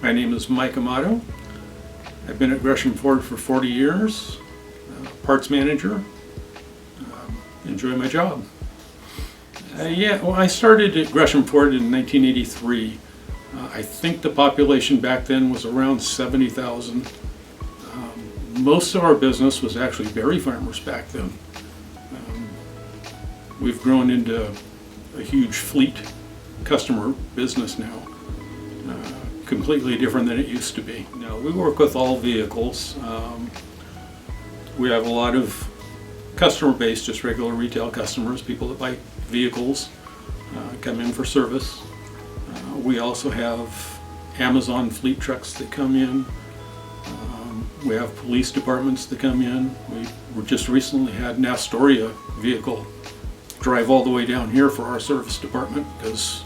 My name is Mike Amato. I've been at Gresham Ford for 40 years, parts manager. Enjoy my job. I started at Gresham Ford in 1983. I think the population back then was around 70,000. Most of our business was actually dairy farmers back then. We've grown into a huge fleet customer business now. Completely different than it used to be. Now, we work with all vehicles. We have a lot of customer base, just regular retail customers, people that buy vehicles, come in for service. We also have Amazon fleet trucks that come in. We have police departments that come in. We just recently had an Astoria vehicle drive all the way down here for our service department because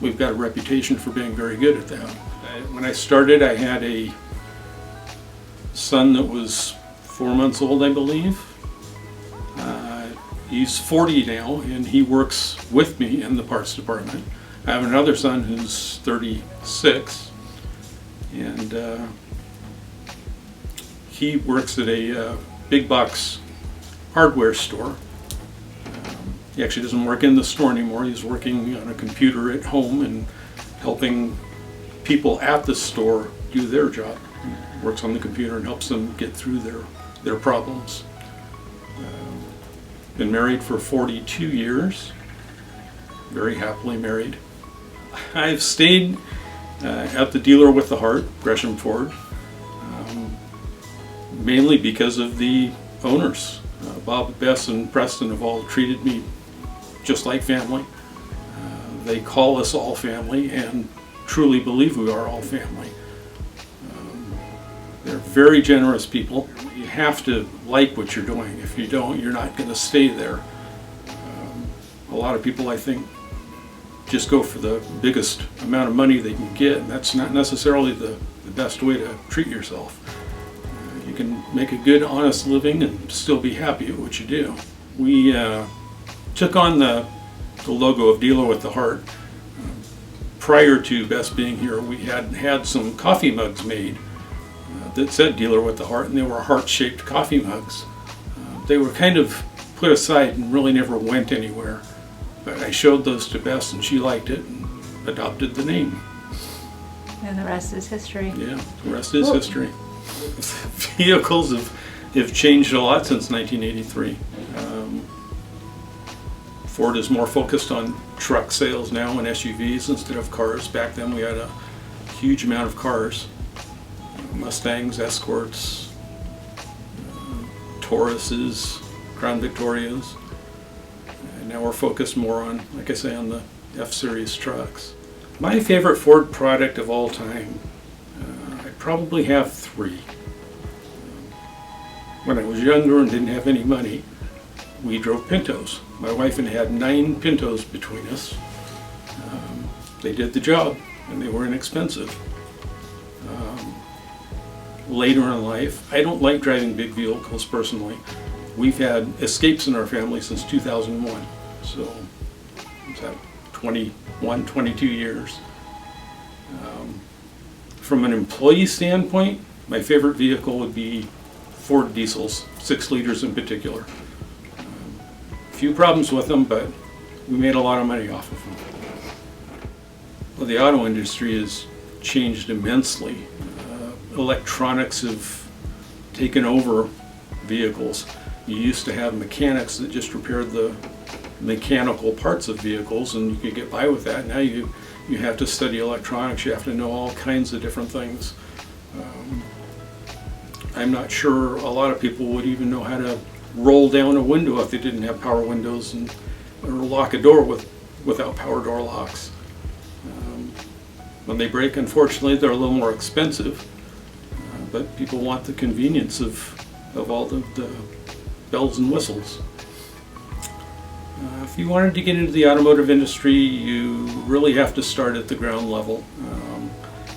we've got a reputation for being very good at that. When I started, I had a son that was 4 months old, I believe. He's 40 now, and he works with me in the parts department. I have another son who's 36, and he works at a big box hardware store. He actually doesn't work in the store anymore. He's working on a computer at home and helping people at the store do their job. He works on the computer and helps them get through their problems. Been married for 42 years, very happily married. I've stayed at the dealer with the heart, Gresham Ford, mainly because of the owners. Bob, Bess, and Preston have all treated me just like family. They call us all family and truly believe we are all family. They're very generous people. You have to like what you're doing. If you don't, you're not going to stay there. A lot of people, I think, just go for the biggest amount of money they can get, and that's not necessarily the best way to treat yourself. You can make a good, honest living and still be happy at what you do. We took on the logo of Dealer with the Heart. Prior to Bess being here, we had some coffee mugs made that said Dealer with the Heart, and they were heart-shaped coffee mugs. They were kind of put aside and really never went anywhere. But I showed those to Bess, and she liked it and adopted the name. And the rest is history. Yeah, the rest is history. Vehicles have changed a lot since 1983. Ford is more focused on truck sales now and SUVs instead of cars. Back then we had a huge amount of cars. Mustangs, Escorts, Tauruses, Crown Victorias. And now we're focused more on, like I say, on the F-Series trucks. My favorite Ford product of all time, I probably have three. When I was younger and didn't have any money, we drove Pintos. My wife and I had 9 Pintos between us. They did the job, and they were inexpensive. Later in life, I don't like driving big vehicles personally. We've had Escapes in our family since 2001, so it's at 21, 22 years. From an employee standpoint, my favorite vehicle would be Ford diesels, 6 liters in particular. Few problems with them, but we made a lot of money off of them. Well, the auto industry has changed immensely. Electronics have taken over vehicles. You used to have mechanics that just repaired the mechanical parts of vehicles, and you could get by with that. Now you have to study electronics. You have to know all kinds of different things. I'm not sure a lot of people would even know how to roll down a window if they didn't have power windows, or lock a door without power door locks. When they break, unfortunately, they're a little more expensive, but people want the convenience of all the bells and whistles. If you wanted to get into the automotive industry, you really have to start at the ground level.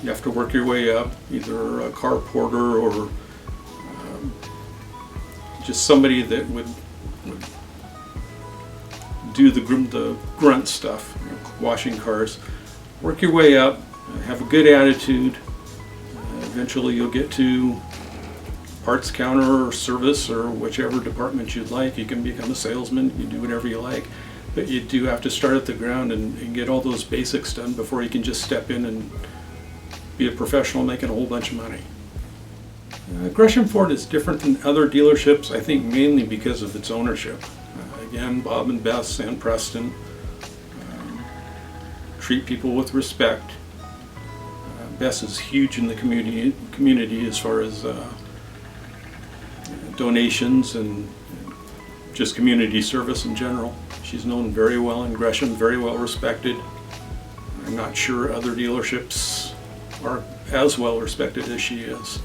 You have to work your way up, either a car porter or just somebody that would do the grunt stuff, washing cars. Work your way up, have a good attitude, Eventually you'll get to parts counter or service or whichever department you'd like. You can become a salesman, you can do whatever you like. But you do have to start at the ground and get all those basics done before you can just step in and be a professional making a whole bunch of money. Gresham Ford is different than other dealerships, I think mainly because of its ownership. Again, Bob and Bess and Preston treat people with respect. Bess is huge in the community as far as donations and just community service in general. She's known very well in Gresham, very well respected. I'm not sure other dealerships are as well respected as she is.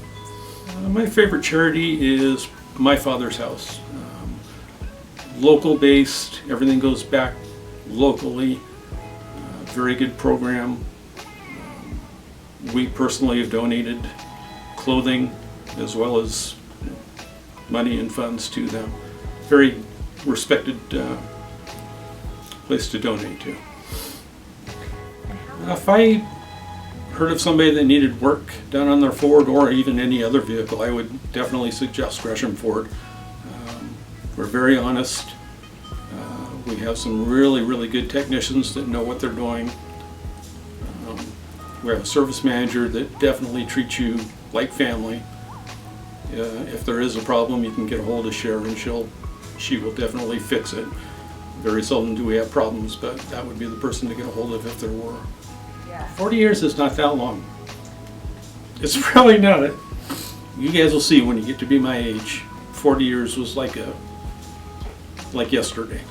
My favorite charity is My Father's House. Local based, everything goes back locally. Very good program. We personally have donated clothing as well as money and funds to them. Very respected place to donate to. If I heard of somebody that needed work done on their Ford or even any other vehicle, I would definitely suggest Gresham Ford. We're very honest. We have some really good technicians that know what they're doing. We have a service manager that definitely treats you like family. If there is a problem, you can get a hold of Sharon. She will definitely fix it. Very seldom do we have problems, but that would be the person to get a hold of if there were. 40 years is not that long. It's probably not. You guys will see when you get to be my age. 40 years was like yesterday.